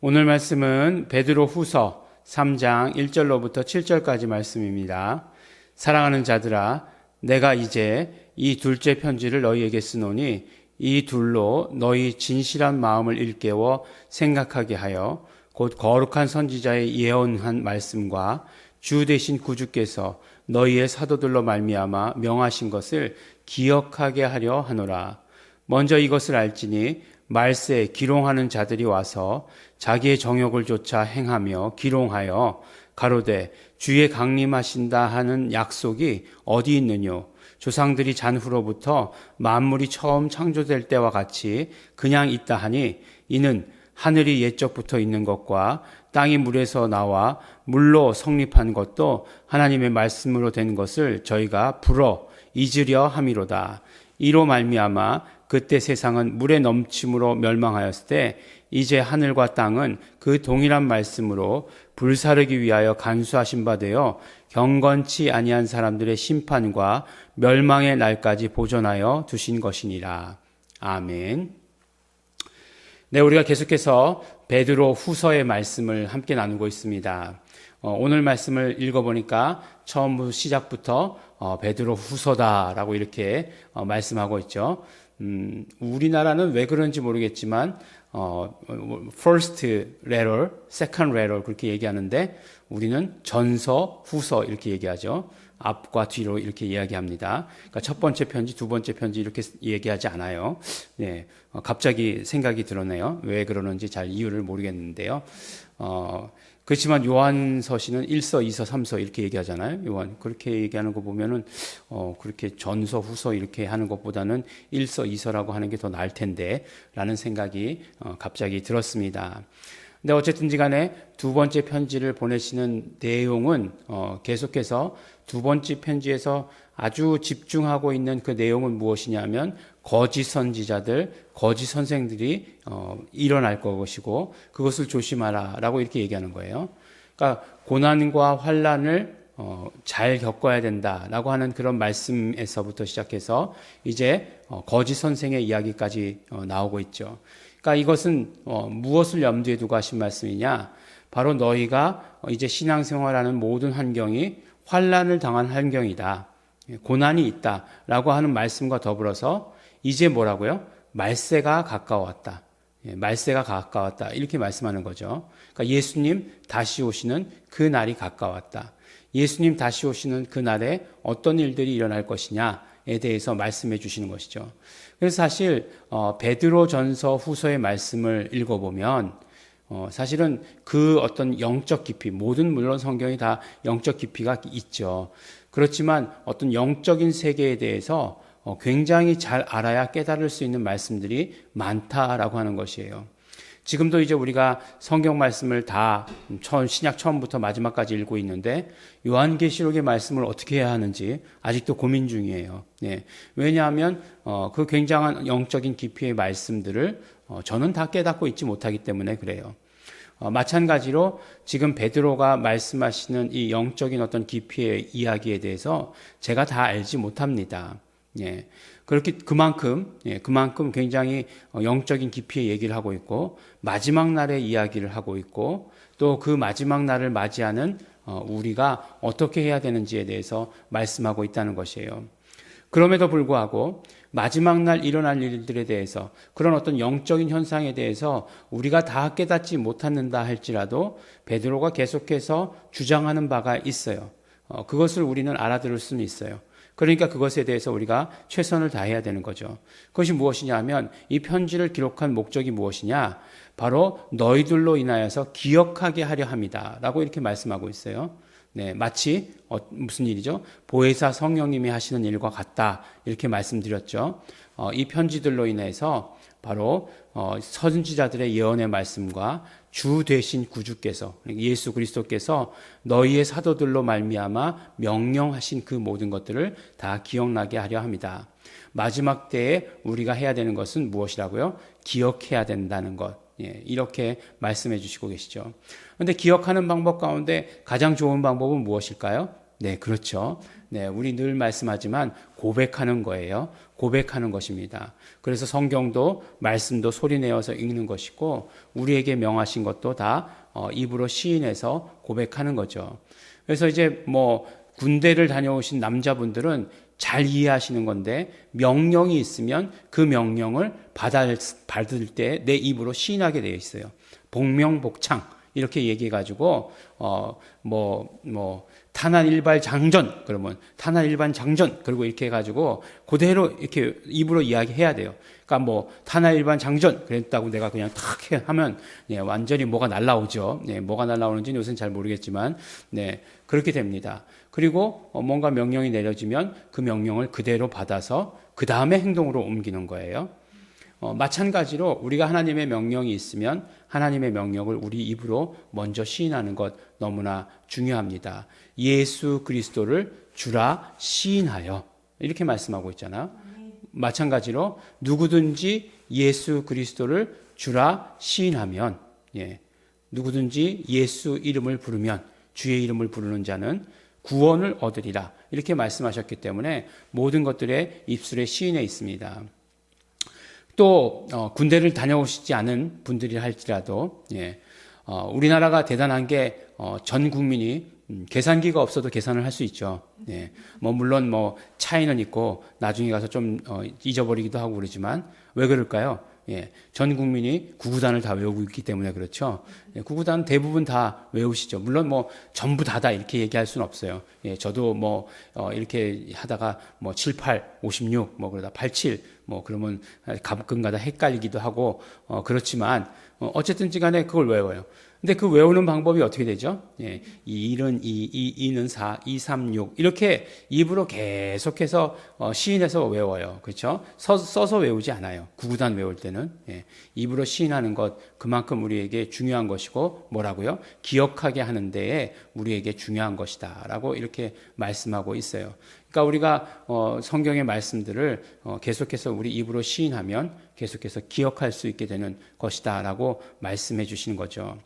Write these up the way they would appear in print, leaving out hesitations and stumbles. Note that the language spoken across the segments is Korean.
오늘 말씀은 베드로 후서 3장 1절로부터 7절까지 말씀입니다. 사랑하는 자들아, 내가 이제 이 둘째 편지를 너희에게 쓰노니 이 둘로 너희 진실한 마음을 일깨워 생각하게 하여 곧 거룩한 선지자의 예언한 말씀과 주 되신 구주께서 너희의 사도들로 말미암아 명하신 것을 기억하게 하려 하노라. 먼저 이것을 알지니 말세에 기롱하는 자들이 와서 자기의 정욕을 쫓아 행하며 기롱하여 가로되 주의 강림하신다 하는 약속이 어디 있느뇨? 조상들이 잔 후로부터 만물이 처음 창조될 때와 같이 그냥 있다 하니 이는 하늘이 옛적부터 있는 것과 땅이 물에서 나와 물로 성립한 것도 하나님의 말씀으로 된 것을 저희가 불어 잊으려 함이로다. 이로 말미암아 그때 세상은 물의 넘침으로 멸망하였을 때 이제 하늘과 땅은 그 동일한 말씀으로 불사르기 위하여 간수하신 바 되어 경건치 아니한 사람들의 심판과 멸망의 날까지 보존하여 두신 것이니라. 아멘. 네, 우리가 계속해서 베드로 후서의 말씀을 함께 나누고 있습니다. 오늘 말씀을 읽어보니까 처음 시작부터 베드로 후서다라고 이렇게 말씀하고 있죠. 우리나라는 왜 그런지 모르겠지만 first letter, second letter 그렇게 얘기하는데 우리는 전서, 후서 이렇게 얘기하죠. 앞과 뒤로 이렇게 이야기합니다. 그러니까 첫 번째 편지, 두 번째 편지 이렇게 얘기하지 않아요. 네, 갑자기 생각이 들었네요. 왜 그러는지 잘 이유를 모르겠는데요. 그렇지만 요한서신은 1서, 2서, 3서 이렇게 얘기하잖아요. 요한 그렇게 얘기하는 거 보면은 그렇게 전서, 후서 이렇게 하는 것보다는 1서, 2서라고 하는 게 더 나을 텐데라는 생각이 갑자기 들었습니다. 근데 어쨌든지 간에 두 번째 편지를 보내시는 내용은 계속해서 두 번째 편지에서 아주 집중하고 있는 그 내용은 무엇이냐면 거짓 선지자들, 거짓 선생들이 일어날 것이고 그것을 조심하라라고 이렇게 얘기하는 거예요. 그러니까 고난과 환난을 잘 겪어야 된다라고 하는 그런 말씀에서부터 시작해서 이제 거짓 선생의 이야기까지 나오고 있죠. 그러니까 이것은 무엇을 염두에 두고 하신 말씀이냐? 바로 너희가 이제 신앙생활하는 모든 환경이 환난을 당한 환경이다. 고난이 있다라고 하는 말씀과 더불어서 이제 뭐라고요? 말세가 가까웠다. 말세가 가까웠다. 이렇게 말씀하는 거죠. 그러니까 예수님 다시 오시는 그 날이 가까웠다. 예수님 다시 오시는 그 날에 어떤 일들이 일어날 것이냐에 대해서 말씀해 주시는 것이죠. 그래서 사실 베드로 전서 후서의 말씀을 읽어보면 사실은 그 어떤 영적 깊이, 모든 물론 성경이 다 영적 깊이가 있죠. 그렇지만 어떤 영적인 세계에 대해서 굉장히 잘 알아야 깨달을 수 있는 말씀들이 많다라고 하는 것이에요. 지금도 이제 우리가 성경 말씀을 다 신약 처음부터 마지막까지 읽고 있는데 요한계시록의 말씀을 어떻게 해야 하는지 아직도 고민 중이에요. 네. 왜냐하면 그 굉장한 영적인 깊이의 말씀들을 저는 다 깨닫고 있지 못하기 때문에 그래요. 마찬가지로 지금 베드로가 말씀하시는 이 영적인 어떤 깊이의 이야기에 대해서 제가 다 알지 못합니다. 예. 그만큼 굉장히 영적인 깊이의 얘기를 하고 있고, 마지막 날의 이야기를 하고 있고, 또 그 마지막 날을 맞이하는 우리가 어떻게 해야 되는지에 대해서 말씀하고 있다는 것이에요. 그럼에도 불구하고 마지막 날 일어날 일들에 대해서 그런 어떤 영적인 현상에 대해서 우리가 다 깨닫지 못한다 할지라도 베드로가 계속해서 주장하는 바가 있어요. 그것을 우리는 알아들을 수는 있어요. 그러니까 그것에 대해서 우리가 최선을 다해야 되는 거죠. 그것이 무엇이냐 하면 이 편지를 기록한 목적이 무엇이냐? 바로 너희들로 인하여서 기억하게 하려 함이다 라고 이렇게 말씀하고 있어요. 네, 마치 무슨 일이죠? 보혜사 성령님이 하시는 일과 같다 이렇게 말씀드렸죠. 이 편지들로 인해서 바로 선지자들의 예언의 말씀과 주 되신 구주께서 예수 그리스도께서 너희의 사도들로 말미암아 명령하신 그 모든 것들을 다 기억나게 하려 합니다. 마지막 때에 우리가 해야 되는 것은 무엇이라고요? 기억해야 된다는 것. 이렇게 말씀해 주시고 계시죠. 그런데 기억하는 방법 가운데 가장 좋은 방법은 무엇일까요? 네, 그렇죠. 네, 우리 늘 말씀하지만 고백하는 거예요. 고백하는 것입니다. 그래서 성경도 말씀도 소리내어서 읽는 것이고 우리에게 명하신 것도 다 입으로 시인해서 고백하는 거죠. 그래서 이제 뭐 군대를 다녀오신 남자분들은 잘 이해하시는 건데 명령이 있으면 그 명령을 받을 때 내 입으로 시인하게 되어 있어요. 복명복창 이렇게 얘기해가지고 탄환일발 장전 그러면 탄환일반 장전 그리고 이렇게 해가지고 그대로 이렇게 입으로 이야기해야 돼요. 그러니까 뭐 탄환일반 장전 그랬다고 내가 그냥 탁 하면 완전히 뭐가 날라오죠. 뭐가 날라오는지는 요새는 잘 모르겠지만 그렇게 됩니다. 그리고 뭔가 명령이 내려지면 그 명령을 그대로 받아서 그 다음에 행동으로 옮기는 거예요. 마찬가지로 우리가 하나님의 명령이 있으면 하나님의 명령을 우리 입으로 먼저 시인하는 것 너무나 중요합니다. 예수 그리스도를 주라 시인하여 이렇게 말씀하고 있잖아요. 마찬가지로 누구든지 예수 그리스도를 주라 시인하면 누구든지 예수 이름을 부르면 주의 이름을 부르는 자는 구원을 얻으리라 이렇게 말씀하셨기 때문에 모든 것들의 입술에 시인해 있습니다. 또 군대를 다녀오시지 않은 분들이 할지라도 우리나라가 대단한 게 전 국민이 계산기가 없어도 계산을 할 수 있죠. 물론 차이는 있고 나중에 가서 좀 잊어버리기도 하고 그러지만 왜 그럴까요? 전 국민이 구구단을 다 외우고 있기 때문에 그렇죠. 구구단 대부분 다 외우시죠. 물론 전부 다다 이렇게 얘기할 수는 없어요. 저도 이렇게 하다가 7, 8, 56 그러다 87 그러면 가끔가다 헷갈리기도 하고 그렇지만 어쨌든지 간에 그걸 외워요. 근데 그 외우는 방법이 어떻게 되죠? 1은 2, 2는 4, 2, 3, 6 이렇게 입으로 계속해서 시인해서 외워요. 그렇죠? 써서 외우지 않아요. 구구단 외울 때는 입으로 시인하는 것 그만큼 우리에게 중요한 것이고 뭐라고요? 기억하게 하는 데에 우리에게 중요한 것이다라고 이렇게 말씀하고 있어요. 그러니까 우리가 성경의 말씀들을 계속해서 우리 입으로 시인하면 계속해서 기억할 수 있게 되는 것이다라고 말씀해 주시는 거죠.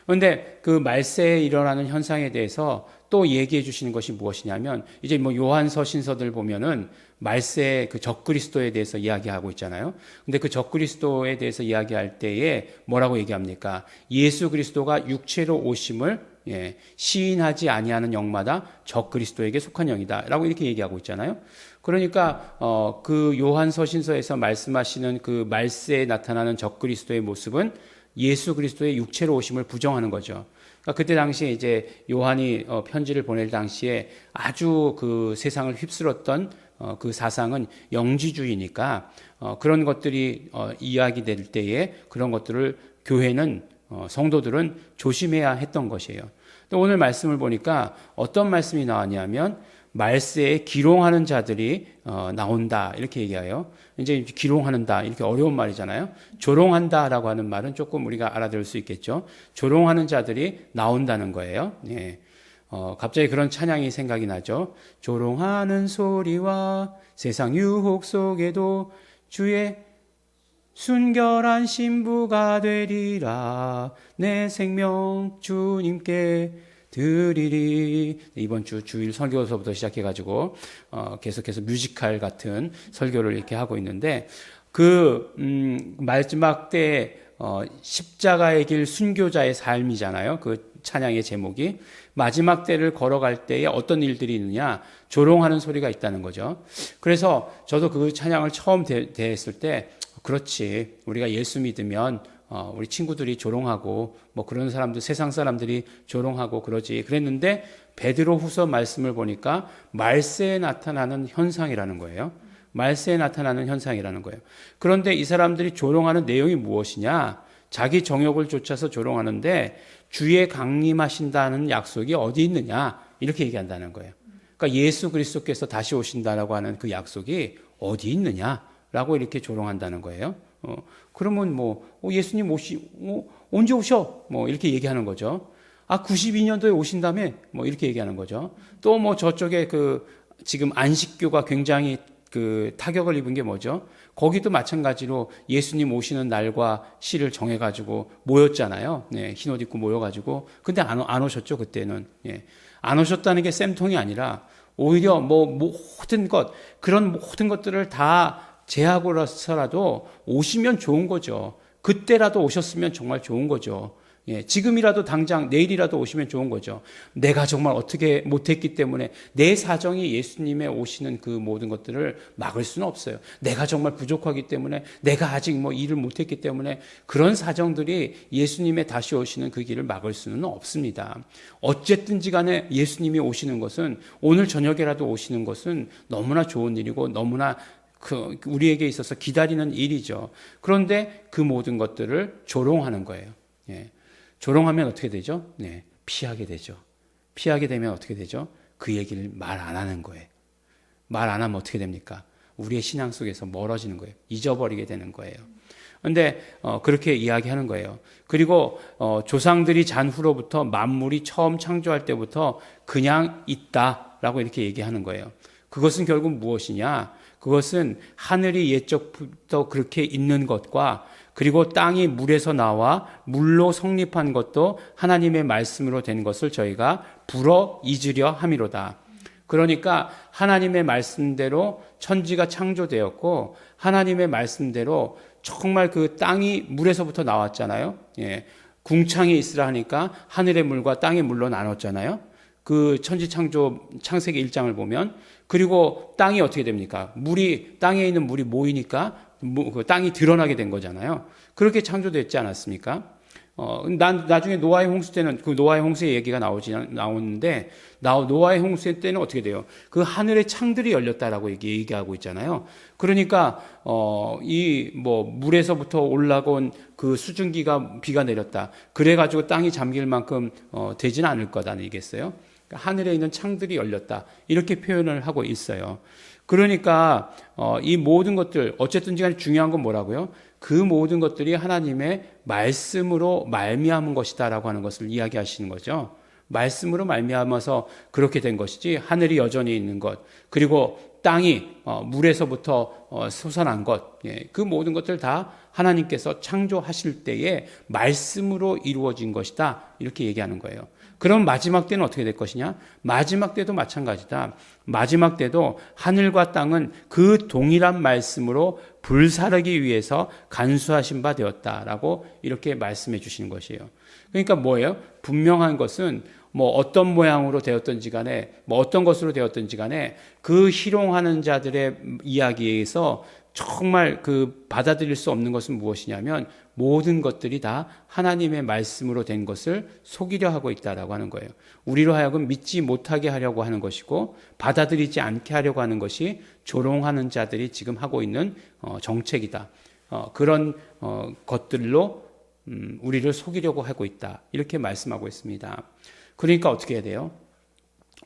그런데 그 말세에 일어나는 현상에 대해서 또 얘기해 주시는 것이 무엇이냐면 이제 요한서 신서들 보면은 말세의 그 적그리스도에 대해서 이야기하고 있잖아요. 근데 그 적그리스도에 대해서 이야기할 때에 뭐라고 얘기합니까? 예수 그리스도가 육체로 오심을 시인하지 아니하는 영마다 적그리스도에게 속한 영이다라고 이렇게 얘기하고 있잖아요. 그러니까 그 요한서 신서에서 말씀하시는 그 말세에 나타나는 적그리스도의 모습은 예수 그리스도의 육체로 오심을 부정하는 거죠. 그러니까 그때 당시에 이제 요한이 편지를 보낼 당시에 아주 그 세상을 휩쓸었던 그 사상은 영지주의니까 그런 것들이 이야기될 때에 그런 것들을 교회는 성도들은 조심해야 했던 것이에요. 또 오늘 말씀을 보니까 어떤 말씀이 나왔냐면 말세에 기롱하는 자들이 나온다 이렇게 얘기해요. 이제 기롱하는다 이렇게 어려운 말이잖아요. 조롱한다라고 하는 말은 조금 우리가 알아들을 수 있겠죠. 조롱하는 자들이 나온다는 거예요. 갑자기 그런 찬양이 생각이 나죠. 조롱하는 소리와 세상 유혹 속에도 주의 순결한 신부가 되리라 내 생명 주님께 드리리. 이번 주 주일 설교서부터 시작해가지고 계속해서 뮤지컬 같은 설교를 이렇게 하고 있는데 마지막 때 십자가의 길 순교자의 삶이잖아요. 그 찬양의 제목이 마지막 때를 걸어갈 때에 어떤 일들이 있느냐 조롱하는 소리가 있다는 거죠. 그래서 저도 그 찬양을 처음 대했을 때 그렇지 우리가 예수 믿으면 우리 친구들이 조롱하고 그런 사람들 세상 사람들이 조롱하고 그러지 그랬는데 베드로 후서 말씀을 보니까 말세에 나타나는 현상이라는 거예요. 말세에 나타나는 현상이라는 거예요. 그런데 이 사람들이 조롱하는 내용이 무엇이냐? 자기 정욕을 쫓아서 조롱하는데 주의 강림하신다는 약속이 어디 있느냐? 이렇게 얘기한다는 거예요. 그러니까 예수 그리스도께서 다시 오신다라고 하는 그 약속이 어디 있느냐라고 이렇게 조롱한다는 거예요. 그러면 예수님 언제 오셔? 이렇게 얘기하는 거죠. 92년도에 오신다며? 이렇게 얘기하는 거죠. 또 저쪽에 지금 안식교가 굉장히 타격을 입은 게 뭐죠? 거기도 마찬가지로 예수님 오시는 날과 시를 정해가지고 모였잖아요. 흰 옷 입고 모여가지고. 근데 안 오셨죠, 그때는. 안 오셨다는 게 쌤통이 아니라 오히려 뭐 모든 것, 그런 모든 것들을 다 제하고라서라도 오시면 좋은 거죠. 그때라도 오셨으면 정말 좋은 거죠. 예, 지금이라도 당장 내일이라도 오시면 좋은 거죠. 내가 정말 어떻게 못했기 때문에 내 사정이 예수님의 오시는 그 모든 것들을 막을 수는 없어요. 내가 정말 부족하기 때문에, 내가 아직 뭐 일을 못했기 때문에 그런 사정들이 예수님의 다시 오시는 그 길을 막을 수는 없습니다. 어쨌든지 간에 예수님이 오시는 것은, 오늘 저녁에라도 오시는 것은 너무나 좋은 일이고 너무나 우리에게 있어서 기다리는 일이죠. 그런데 그 모든 것들을 조롱하는 거예요. 예. 조롱하면 어떻게 되죠? 네, 피하게 되죠. 피하게 되면 어떻게 되죠? 그 얘기를 말 안 하는 거예요. 말 안 하면 어떻게 됩니까? 우리의 신앙 속에서 멀어지는 거예요. 잊어버리게 되는 거예요. 그런데 그렇게 이야기하는 거예요. 그리고 조상들이 잔 후로부터 만물이 처음 창조할 때부터 그냥 있다라고 이렇게 얘기하는 거예요. 그것은 결국 무엇이냐? 그것은 하늘이 옛적부터 그렇게 있는 것과, 그리고 땅이 물에서 나와 물로 성립한 것도 하나님의 말씀으로 된 것을 저희가 불어 잊으려 함이로다. 그러니까 하나님의 말씀대로 천지가 창조되었고, 하나님의 말씀대로 정말 그 땅이 물에서부터 나왔잖아요. 예. 궁창이 있으라 하니까 하늘의 물과 땅의 물로 나눴잖아요. 그 천지 창조 창세기 1장을 보면, 그리고 땅이 어떻게 됩니까? 땅에 있는 물이 모이니까 그 땅이 드러나게 된 거잖아요. 그렇게 창조됐지 않았습니까? 나중에 노아의 홍수 때는 그 노아의 홍수의 얘기가 나오는데, 노아의 홍수 때는 어떻게 돼요? 그 하늘의 창들이 열렸다라고 얘기하고 있잖아요. 그러니까, 물에서부터 올라온 그 수증기가 비가 내렸다. 그래가지고 땅이 잠길 만큼, 되지는 않을 거다, 아니겠어요? 하늘에 있는 창들이 열렸다. 이렇게 표현을 하고 있어요. 그러니까 이 모든 것들, 어쨌든 간에 중요한 건 뭐라고요? 그 모든 것들이 하나님의 말씀으로 말미암은 것이다라고 하는 것을 이야기하시는 거죠. 말씀으로 말미암아서 그렇게 된 것이지, 하늘이 여전히 있는 것, 그리고 땅이 물에서부터 솟아난 것, 그 모든 것들 다 하나님께서 창조하실 때에 말씀으로 이루어진 것이다, 이렇게 얘기하는 거예요. 그럼 마지막 때는 어떻게 될 것이냐? 마지막 때도 마찬가지다. 마지막 때도 하늘과 땅은 그 동일한 말씀으로 불사르기 위해서 간수하신 바 되었다라고 이렇게 말씀해 주시는 것이에요. 그러니까 뭐예요? 분명한 것은 뭐 어떤 모양으로 되었든지 간에, 뭐 어떤 것으로 되었든지 간에, 그 희롱하는 자들의 이야기에서 정말 그 받아들일 수 없는 것은 무엇이냐면, 모든 것들이 다 하나님의 말씀으로 된 것을 속이려 하고 있다라고 하는 거예요. 우리로 하여금 믿지 못하게 하려고 하는 것이고, 받아들이지 않게 하려고 하는 것이 조롱하는 자들이 지금 하고 있는 정책이다. 그런 것들로 우리를 속이려고 하고 있다, 이렇게 말씀하고 있습니다. 그러니까 어떻게 해야 돼요?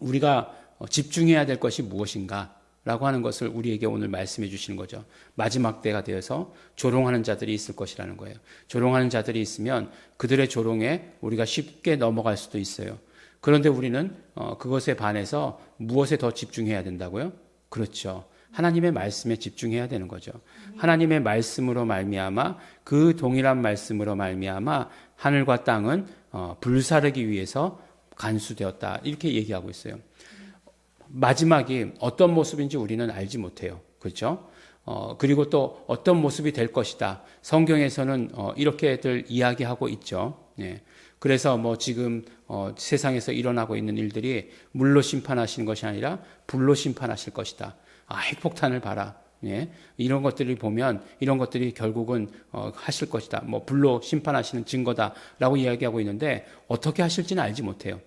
우리가 집중해야 될 것이 무엇인가? 라고 하는 것을 우리에게 오늘 말씀해 주시는 거죠. 마지막 때가 되어서 조롱하는 자들이 있을 것이라는 거예요. 조롱하는 자들이 있으면 그들의 조롱에 우리가 쉽게 넘어갈 수도 있어요. 그런데 우리는 그것에 반해서 무엇에 더 집중해야 된다고요? 그렇죠. 하나님의 말씀에 집중해야 되는 거죠. 하나님의 말씀으로 말미암아, 그 동일한 말씀으로 말미암아 하늘과 땅은 불사르기 위해서 간수되었다, 이렇게 얘기하고 있어요. 마지막이 어떤 모습인지 우리는 알지 못해요. 그렇죠? 그리고 또 어떤 모습이 될 것이다. 성경에서는 이렇게들 이야기하고 있죠. 예. 그래서 뭐 지금 세상에서 일어나고 있는 일들이 물로 심판하시는 것이 아니라 불로 심판하실 것이다. 핵폭탄을 봐라. 예. 이런 것들을 보면 이런 것들이 결국은 하실 것이다. 뭐 불로 심판하시는 증거다라고 이야기하고 있는데, 어떻게 하실지는 알지 못해요.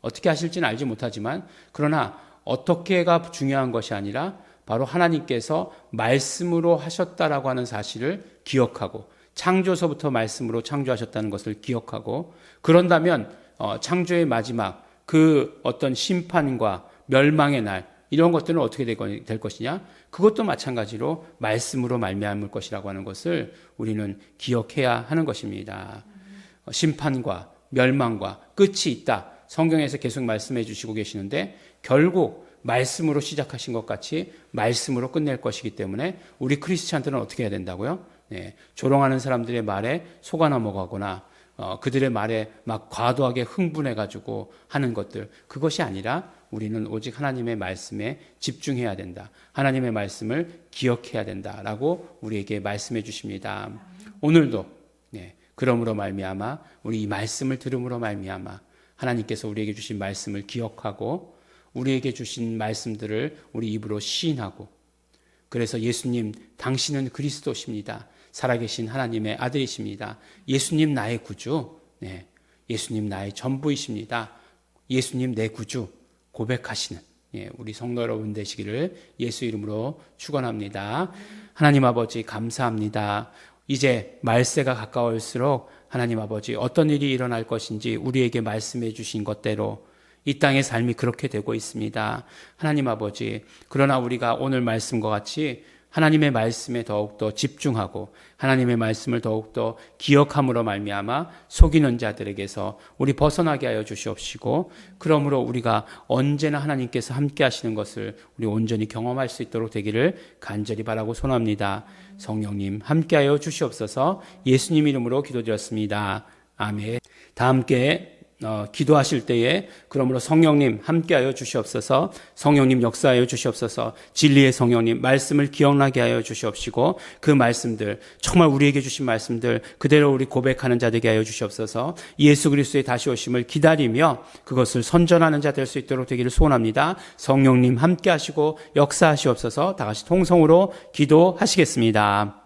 어떻게 하실지는 알지 못하지만, 그러나 어떻게가 중요한 것이 아니라 바로 하나님께서 말씀으로 하셨다라고 하는 사실을 기억하고, 창조서부터 말씀으로 창조하셨다는 것을 기억하고, 그런다면 창조의 마지막 그 어떤 심판과 멸망의 날, 이런 것들은 어떻게 될 것이냐? 그것도 마찬가지로 말씀으로 말미암을 것이라고 하는 것을 우리는 기억해야 하는 것입니다. 심판과 멸망과 끝이 있다. 성경에서 계속 말씀해 주시고 계시는데, 결국 말씀으로 시작하신 것 같이 말씀으로 끝낼 것이기 때문에 우리 크리스찬들은 어떻게 해야 된다고요? 네, 조롱하는 사람들의 말에 속아 넘어가거나 그들의 말에 막 과도하게 흥분해가지고 하는 것들, 그것이 아니라 우리는 오직 하나님의 말씀에 집중해야 된다. 하나님의 말씀을 기억해야 된다라고 우리에게 말씀해 주십니다. 오늘도 그러므로 말미암아 우리 이 말씀을 들음으로 말미암아 하나님께서 우리에게 주신 말씀을 기억하고 우리에게 주신 말씀들을 우리 입으로 시인하고, 그래서 예수님 당신은 그리스도십니다. 살아계신 하나님의 아들이십니다. 예수님 나의 구주, 예수님 나의 전부이십니다. 예수님 내 구주 고백하시는 우리 성도 여러분 되시기를 예수 이름으로 축원합니다. 하나님 아버지 감사합니다. 이제 말세가 가까울수록 하나님 아버지 어떤 일이 일어날 것인지 우리에게 말씀해 주신 것대로 이 땅의 삶이 그렇게 되고 있습니다. 하나님 아버지, 그러나 우리가 오늘 말씀과 같이 하나님의 말씀에 더욱더 집중하고 하나님의 말씀을 더욱더 기억함으로 말미암아 속이는 자들에게서 우리 벗어나게 하여 주시옵시고, 그러므로 우리가 언제나 하나님께서 함께 하시는 것을 우리 온전히 경험할 수 있도록 되기를 간절히 바라고 소원합니다. 성령님 함께 하여 주시옵소서. 예수님 이름으로 기도드렸습니다. 아멘. 다 함께 기도하실 때에 그러므로 성령님 함께하여 주시옵소서. 성령님 역사하여 주시옵소서. 진리의 성령님 말씀을 기억나게 하여 주시옵시고 그 말씀들, 정말 우리에게 주신 말씀들 그대로 우리 고백하는 자 되게 하여 주시옵소서. 예수 그리스도의 다시 오심을 기다리며 그것을 선전하는 자 될 수 있도록 되기를 소원합니다. 성령님 함께하시고 역사하시옵소서. 다 같이 통성으로 기도하시겠습니다.